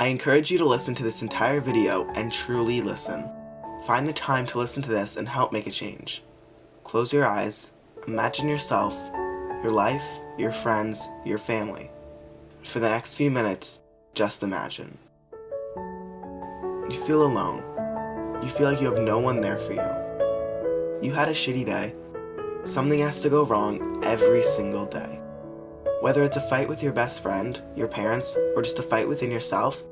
I encourage you to listen to this entire video and truly listen. Find the time to listen to this and help make a change. Close your eyes, imagine yourself, your life, your friends, your family. For the next few minutes, just imagine. You feel alone. You feel like you have no one there for you. You had a shitty day. Something has to go wrong every single day. Whether it's a fight with your best friend, your parents, or just a fight within yourself,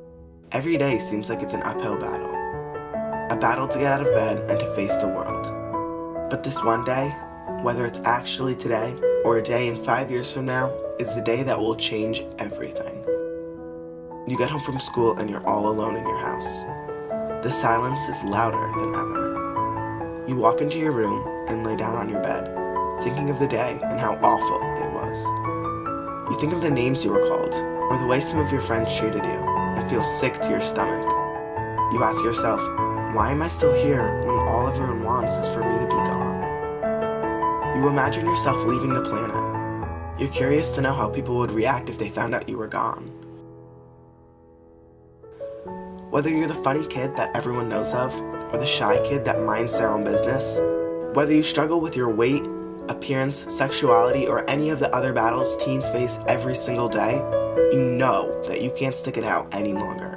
every day seems like it's an uphill battle. A battle to get out of bed and to face the world. But this one day, whether it's actually today or a day in 5 years from now, is the day that will change everything. You get home from school and you're all alone in your house. The silence is louder than ever. You walk into your room and lay down on your bed, thinking of the day and how awful it was. You think of the names you were called, or the way some of your friends treated you, and feel sick to your stomach. You ask yourself, why am I still here when all everyone wants is for me to be gone? You imagine yourself leaving the planet. You're curious to know how people would react if they found out you were gone. Whether you're the funny kid that everyone knows of, or the shy kid that minds their own business, whether you struggle with your weight, appearance, sexuality, or any of the other battles teens face every single day, you know that you can't stick it out any longer.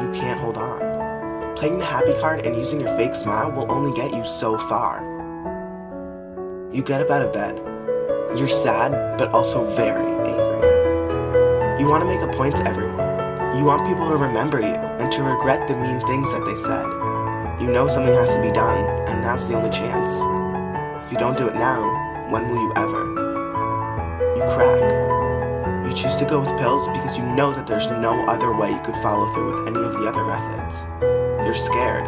You can't hold on. Playing the happy card and using your fake smile will only get you so far. You get up out of bed. You're sad, but also very angry. You want to make a point to everyone. You want people to remember you and to regret the mean things that they said. You know something has to be done, and now's the only chance. If you don't do it now, when will you ever? You crack. You choose to go with pills because you know that there's no other way you could follow through with any of the other methods. You're scared.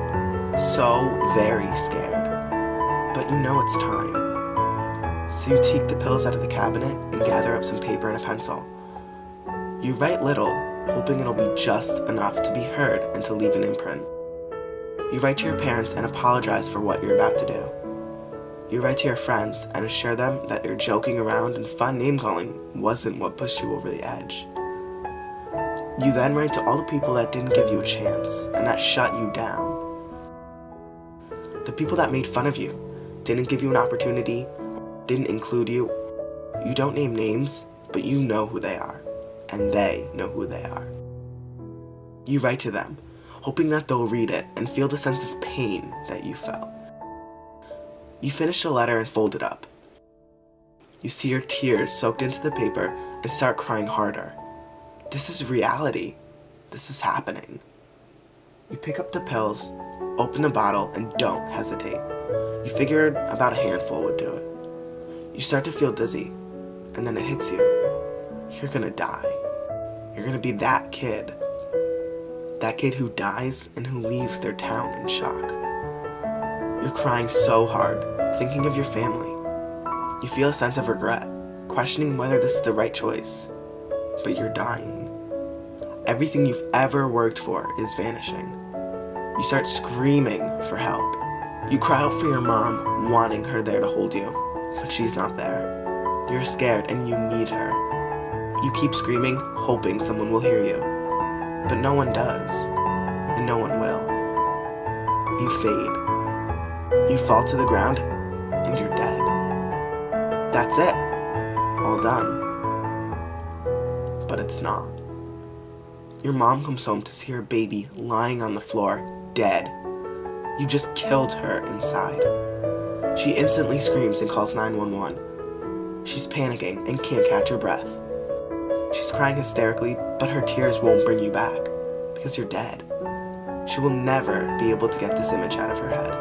So very scared. But you know it's time. So you take the pills out of the cabinet and gather up some paper and a pencil. You write little, hoping it'll be just enough to be heard and to leave an imprint. You write to your parents and apologize for what you're about to do. You write to your friends and assure them that your joking around and fun name-calling wasn't what pushed you over the edge. You then write to all the people that didn't give you a chance and that shut you down. The people that made fun of you, didn't give you an opportunity, didn't include you. You don't name names, but you know who they are, and they know who they are. You write to them, hoping that they'll read it and feel the sense of pain that you felt. You finish the letter and fold it up. You see your tears soaked into the paper and start crying harder. This is reality. This is happening. You pick up the pills, open the bottle, and don't hesitate. You figured about a handful would do it. You start to feel dizzy, and then it hits you. You're gonna die. You're gonna be that kid. That kid who dies and who leaves their town in shock. You're crying so hard, thinking of your family. You feel a sense of regret, questioning whether this is the right choice. But you're dying. Everything you've ever worked for is vanishing. You start screaming for help. You cry out for your mom, wanting her there to hold you, but she's not there. You're scared and you need her. You keep screaming, hoping someone will hear you. But no one does, and no one will. You fade. You fall to the ground, and you're dead. That's it. All done. But it's not. Your mom comes home to see her baby lying on the floor, dead. You just killed her inside. She instantly screams and calls 911. She's panicking and can't catch her breath. She's crying hysterically, but her tears won't bring you back, because you're dead. She will never be able to get this image out of her head.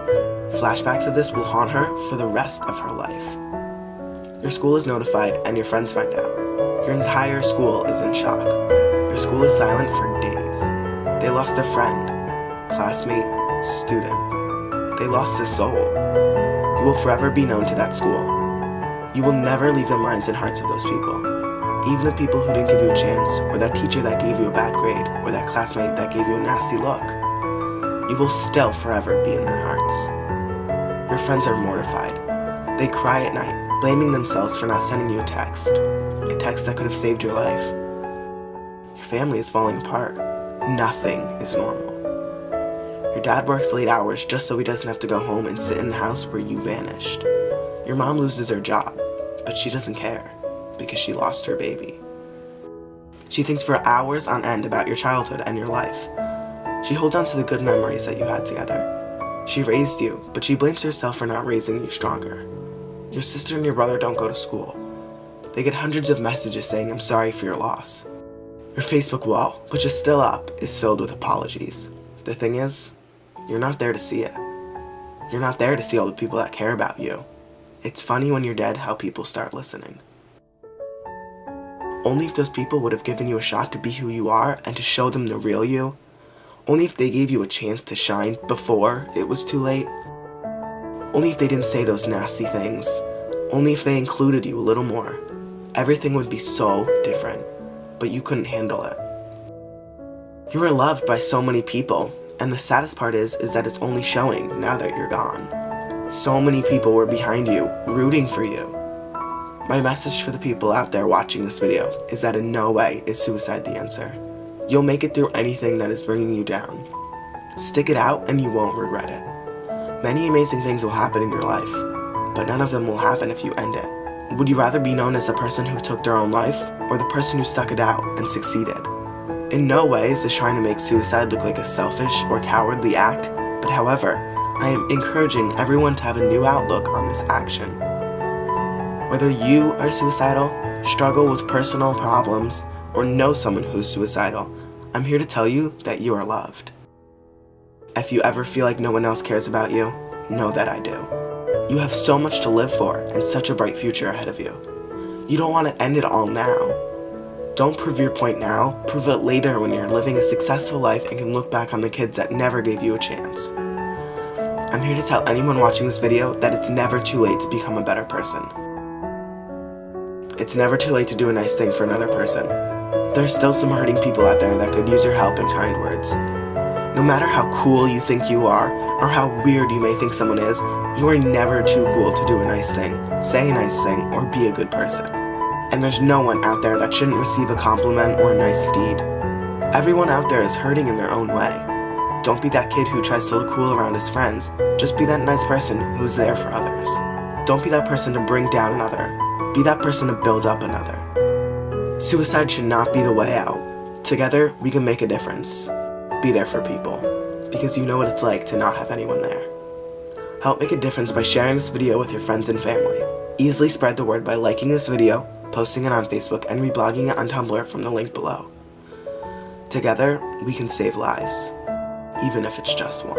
Flashbacks of this will haunt her for the rest of her life. Your school is notified and your friends find out. Your entire school is in shock. Your school is silent for days. They lost a friend, classmate, student. They lost a soul. You will forever be known to that school. You will never leave the minds and hearts of those people. Even the people who didn't give you a chance, or that teacher that gave you a bad grade, or that classmate that gave you a nasty look. You will still forever be in their hearts. Your friends are mortified. They cry at night, blaming themselves for not sending you a text that could have saved your life. Your family is falling apart. Nothing is normal. Your dad works late hours just so he doesn't have to go home and sit in the house where you vanished. Your mom loses her job, but she doesn't care because she lost her baby. She thinks for hours on end about your childhood and your life. She holds on to the good memories that you had together. She raised you, but she blames herself for not raising you stronger. Your sister and your brother don't go to school. They get hundreds of messages saying I'm sorry for your loss. Your Facebook wall, which is still up, is filled with apologies. The thing is, you're not there to see it. You're not there to see all the people that care about you. It's funny when you're dead how people start listening. Only if those people would have given you a shot to be who you are and to show them the real you. Only if they gave you a chance to shine before it was too late. Only if they didn't say those nasty things. Only if they included you a little more. Everything would be so different, but you couldn't handle it. You were loved by so many people, and the saddest part is that it's only showing now that you're gone. So many people were behind you, rooting for you. My message for the people out there watching this video is that in no way is suicide the answer. You'll make it through anything that is bringing you down. Stick it out and you won't regret it. Many amazing things will happen in your life, but none of them will happen if you end it. Would you rather be known as the person who took their own life, or the person who stuck it out and succeeded? In no way is this trying to make suicide look like a selfish or cowardly act, but however, I am encouraging everyone to have a new outlook on this action. Whether you are suicidal, struggle with personal problems, or know someone who's suicidal, I'm here to tell you that you are loved. If you ever feel like no one else cares about you, know that I do. You have so much to live for and such a bright future ahead of you. You don't want to end it all now. Don't prove your point now, prove it later when you're living a successful life and can look back on the kids that never gave you a chance. I'm here to tell anyone watching this video that it's never too late to become a better person. It's never too late to do a nice thing for another person. There's still some hurting people out there that could use your help and kind words. No matter how cool you think you are, or how weird you may think someone is, you are never too cool to do a nice thing, say a nice thing, or be a good person. And there's no one out there that shouldn't receive a compliment or a nice deed. Everyone out there is hurting in their own way. Don't be that kid who tries to look cool around his friends. Just be that nice person who's there for others. Don't be that person to bring down another. Be that person to build up another. Suicide should not be the way out. Together, we can make a difference. Be there for people, because you know what it's like to not have anyone there. Help make a difference by sharing this video with your friends and family. Easily spread the word by liking this video, posting it on Facebook, and reblogging it on Tumblr from the link below. Together, we can save lives, even if it's just one.